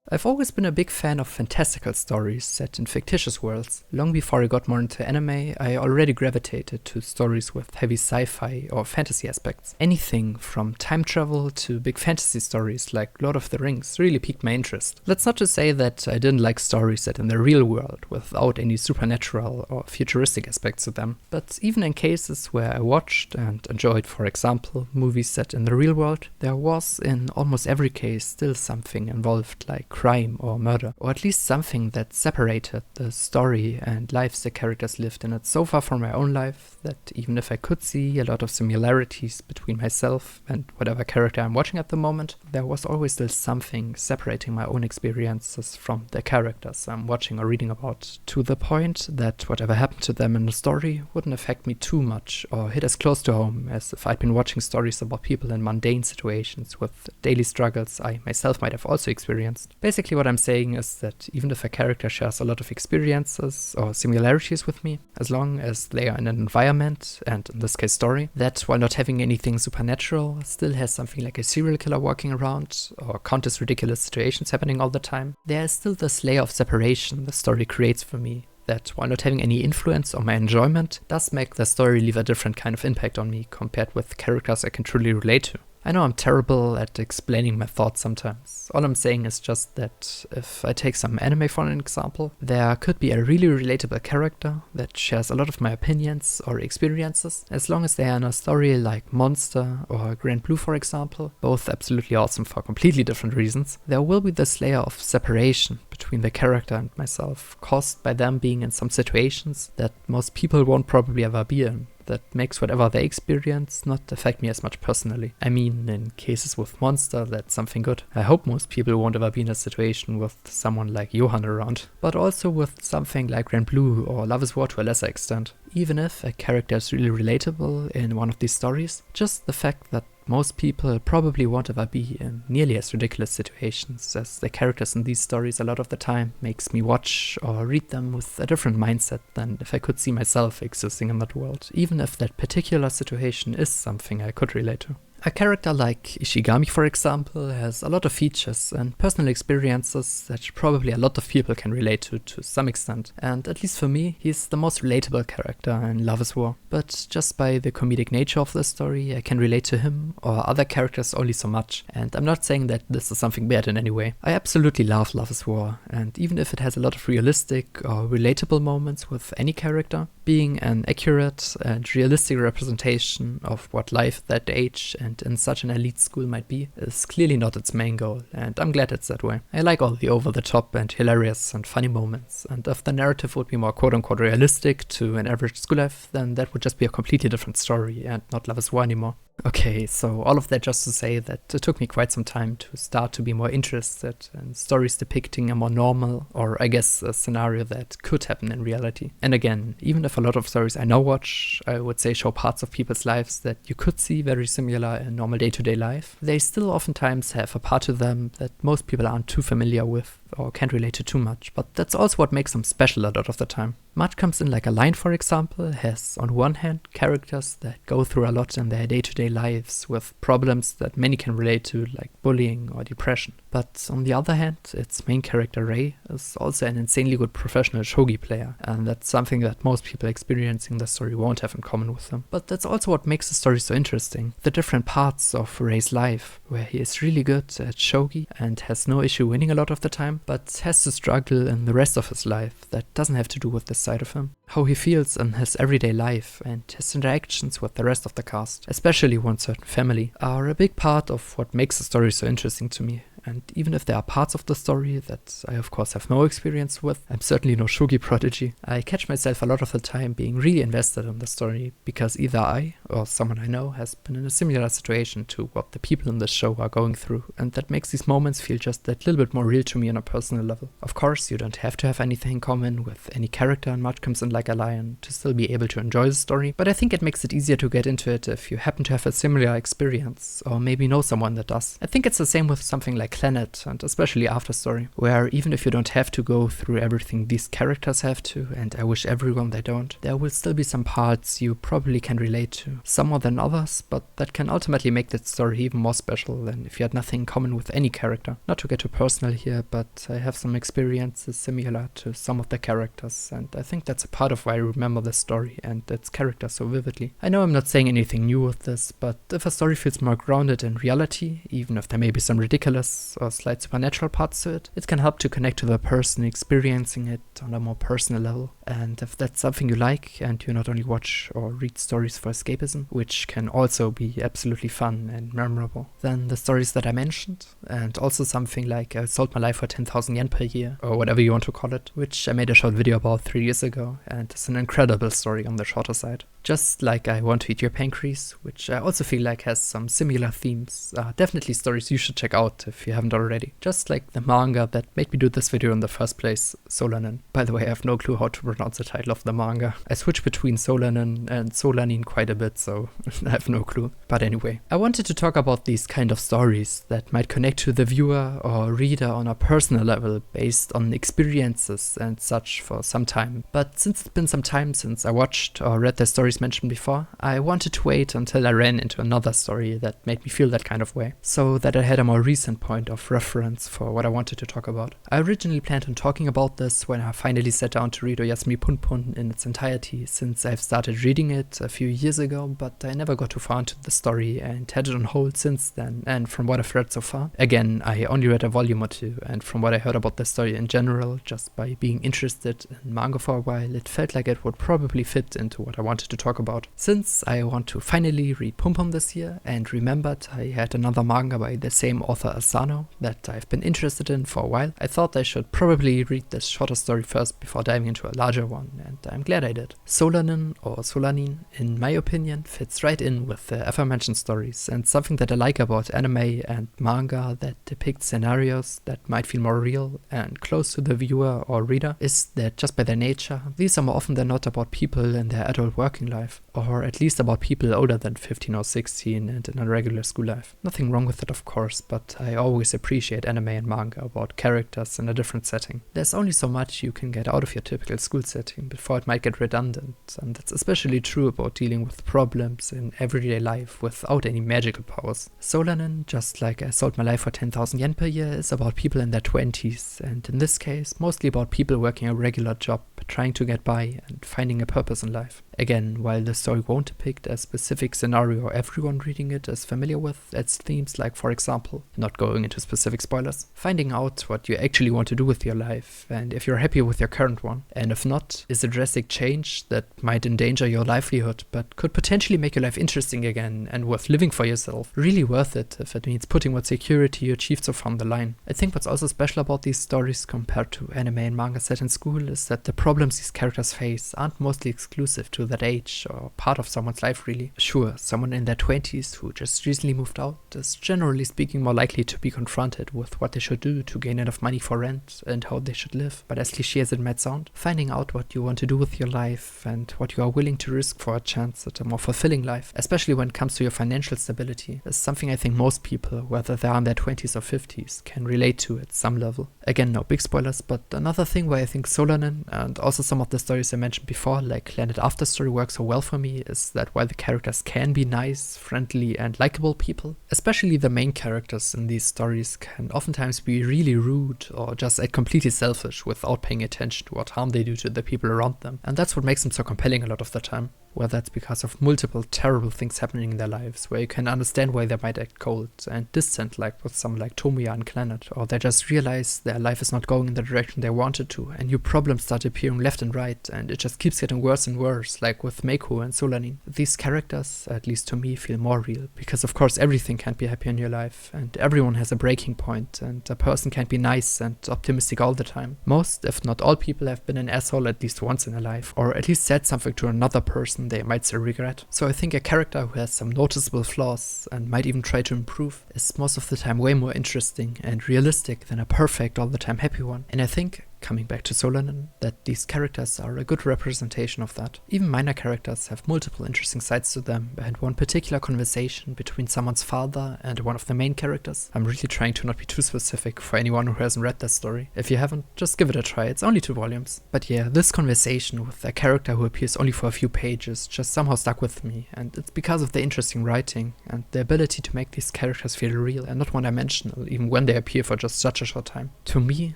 I've always been a big fan of fantastical stories set in fictitious worlds. Long before I got more into anime, I already gravitated to stories with heavy sci-fi or fantasy aspects. Anything from time travel to big fantasy stories like Lord of the Rings really piqued my interest. That's not to say that I didn't like stories set in the real world without any supernatural or futuristic aspects to them, but even in cases where I watched and enjoyed, for example, movies set in the real world, there was in almost every case still something involved like crime or murder, or at least something that separated the story and lives the characters lived in it so far from my own life that even if I could see a lot of similarities between myself and whatever character I'm watching at the moment, there was always still something separating my own experiences from the characters I'm watching or reading about, to the point that whatever happened to them in the story wouldn't affect me too much or hit as close to home as if I'd been watching stories about people in mundane situations with daily struggles I myself might have also experienced. Basically what I'm saying is that even if a character shares a lot of experiences or similarities with me, as long as they are in an environment, and in this case story, that while not having anything supernatural, still has something like a serial killer walking around or countless ridiculous situations happening all the time, there is still this layer of separation the story creates for me that, while not having any influence on my enjoyment, does make the story leave a different kind of impact on me compared with characters I can truly relate to. I know I'm terrible at explaining my thoughts sometimes. All I'm saying is just that if I take some anime for an example, there could be a really relatable character that shares a lot of my opinions or experiences, as long as they are in a story like Monster or Grand Blue, for example, both absolutely awesome for completely different reasons. There will be this layer of separation between the character and myself, caused by them being in some situations that most people won't probably ever be in, that makes whatever they experience not affect me as much personally. I mean, in cases with Monster, that's something good. I hope most people won't ever be in a situation with someone like Johan around, but also with something like Grand Blue or Love is War to a lesser extent. Even if a character is really relatable in one of these stories, just the fact that most people probably won't ever be in nearly as ridiculous situations as the characters in these stories a lot of the time makes me watch or read them with a different mindset than if I could see myself existing in that world, even if that particular situation is something I could relate to. A character like Ishigami, for example, has a lot of features and personal experiences that probably a lot of people can relate to some extent, and at least for me, he's the most relatable character in Love is War. But just by the comedic nature of the story, I can relate to him or other characters only so much, and I'm not saying that this is something bad in any way. I absolutely love Love is War, and even if it has a lot of realistic or relatable moments with any character, being an accurate and realistic representation of what life at that age and in such an elite school might be is clearly not its main goal, and I'm glad it's that way. I like all the over-the-top and hilarious and funny moments, and if the narrative would be more quote-unquote realistic to an average school life, then that would just be a completely different story and not Love is War anymore. Okay, so all of that just to say that it took me quite some time to start to be more interested in stories depicting a more normal, or I guess a scenario that could happen in reality. And again, even if a lot of stories I now watch, I would say show parts of people's lives that you could see very similar in normal day-to-day life, they still oftentimes have a part to them that most people aren't too familiar with or can't relate to too much, but that's also what makes them special a lot of the time. Much Comes In Like a Lion, for example, has on one hand characters that go through a lot in their day-to-day lives with problems that many can relate to, like bullying or depression. But on the other hand, its main character Rei is also an insanely good professional shogi player, and that's something that most people experiencing the story won't have in common with them. But that's also what makes the story so interesting, the different parts of Rei's life, where he is really good at shogi and has no issue winning a lot of the time, but has to struggle in the rest of his life that doesn't have to do with this side of him. How he feels in his everyday life and his interactions with the rest of the cast, especially one certain family, are a big part of what makes the story so interesting to me. And even if there are parts of the story that I of course have no experience with, I'm certainly no shogi prodigy, I catch myself a lot of the time being really invested in the story because either I or someone I know has been in a similar situation to what the people in this show are going through, and that makes these moments feel just that little bit more real to me on a personal level. Of course, you don't have to have anything in common with any character in Much Comes In Like a Lion to still be able to enjoy the story, but I think it makes it easier to get into it if you happen to have a similar experience or maybe know someone that does. I think it's the same with something like Clannad, and especially After Story, where even if you don't have to go through everything these characters have to, and I wish everyone they don't, there will still be some parts you probably can relate to, some more than others, but that can ultimately make that story even more special than if you had nothing in common with any character. Not to get too personal here, but I have some experiences similar to some of the characters, and I think that's a part of why I remember the story and its characters so vividly. I know I'm not saying anything new with this, but if a story feels more grounded in reality, even if there may be some ridiculous or slight supernatural parts to it, it can help to connect to the person experiencing it on a more personal level. And if that's something you like, and you not only watch or read stories for escapism, which can also be absolutely fun and memorable, then the stories that I mentioned, and also something like I sold my life for 10,000 yen per year, or whatever you want to call it, which I made a short video about 3 years ago, and it's an incredible story on the shorter side. Just like I Want to Eat Your Pancreas, which I also feel like has some similar themes, are definitely stories you should check out if you haven't already. Just like the manga that made me do this video in the first place, Solanin. By the way, I have no clue how to pronounce the title of the manga. I switch between Solanin and Solanin quite a bit, so I have no clue. But anyway, I wanted to talk about these kind of stories that might connect to the viewer or reader on a personal level based on experiences and such for some time. But since it's been some time since I watched or read the stories mentioned before, I wanted to wait until I ran into another story that made me feel that kind of way, so that I had a more recent point of reference for what I wanted to talk about. I originally planned on talking about this when I finally sat down to read Oyasumi Punpun in its entirety, since I've started reading it a few years ago, but I never got too far into the story and had it on hold since then, and from what I've read so far, again, I only read a volume or two, and from what I heard about the story in general, just by being interested in manga for a while, it felt like it would probably fit into what I wanted to talk about. Since I want to finally read Punpun this year, and remembered I had another manga by the same author Asano that I've been interested in for a while, I thought I should probably read this shorter story first before diving into a larger one, and I'm glad I did. Solanin, or Solanin, in my opinion, fits right in with the aforementioned stories, and something that I like about anime and manga that depicts scenarios that might feel more real and close to the viewer or reader is that just by their nature, these are more often than not about people in their adult working life, or at least about people older than 15 or 16 and in a regular school life. Nothing wrong with it, of course, but I always appreciate anime and manga about characters in a different setting. There's only so much you can get out of your typical school setting before it might get redundant, and that's especially true about dealing with problems in everyday life without any magical powers. Solanin, just like I Sold My Life for 10,000 yen per year, is about people in their 20s, and in this case, mostly about people working a regular job, trying to get by and finding a purpose in life. Again, while the story won't depict a specific scenario everyone reading it is familiar with, its themes like, for example, not going into specific spoilers, finding out what you actually want to do with your life, and if you're happy with your current one, and if not, is a drastic change that might endanger your livelihood, but could potentially make your life interesting again and worth living for yourself. Really worth it if it means putting what security you achieved so far on the line. I think what's also special about these stories compared to anime and manga set in school is that the problems these characters face aren't mostly exclusive to that age or part of someone's life really. Sure, someone in their 20s who just recently moved out is generally speaking more likely to be confronted with what they should do to gain enough money for rent and how they should live, but as cliché as it might sound, finding out what you want to do with your life and what you are willing to risk for a chance at a more fulfilling life, especially when it comes to your financial stability, is something I think most people, whether they are in their 20s or 50s, can relate to at some level. Again, no big spoilers, but another thing where I think Solanin and also some of the stories I mentioned before, like Clannad After Story, work so well for me is that while the characters can be nice, friendly, and likable people, especially the main characters in these stories can oftentimes be really rude or just completely selfish without paying attention to what harm they do to the people around them. And that's what makes them so compelling a lot of the time. Whether it's because of multiple terrible things happening in their lives, where you can understand why they might act cold and distant, like with someone like Tomoya and Clannad, or they just realize their life is not going in the direction they wanted to, and new problems start appearing left and right, and it just keeps getting worse and worse, like with Meiko and Solanin. These characters, at least to me, feel more real, because of course everything can't be happy in your life, and everyone has a breaking point, and a person can't be nice and optimistic all the time. Most, if not all people have been an asshole at least once in their life, or at least said something to another person they might still regret. So I think a character who has some noticeable flaws and might even try to improve is most of the time way more interesting and realistic than a perfect all the time happy one. And I think Coming back to Solanin, that these characters are a good representation of that. Even minor characters have multiple interesting sides to them, and one particular conversation between someone's father and one of the main characters. I'm really trying to not be too specific for anyone who hasn't read that story. If you haven't, just give it a try, it's only 2 volumes. But yeah, this conversation with a character who appears only for a few pages just somehow stuck with me, and it's because of the interesting writing and the ability to make these characters feel real and not one-dimensional, even when they appear for just such a short time. To me,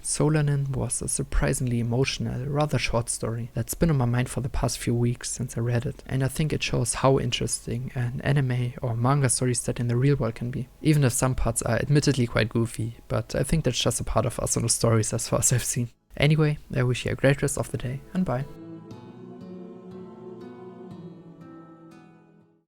Solanin was a surprisingly emotional, rather short story that's been on my mind for the past few weeks since I read it, and I think it shows how interesting an anime or manga story set in the real world can be, even if some parts are admittedly quite goofy, but I think that's just a part of Asano stories as far as I've seen. Anyway, I wish you a great rest of the day, and bye.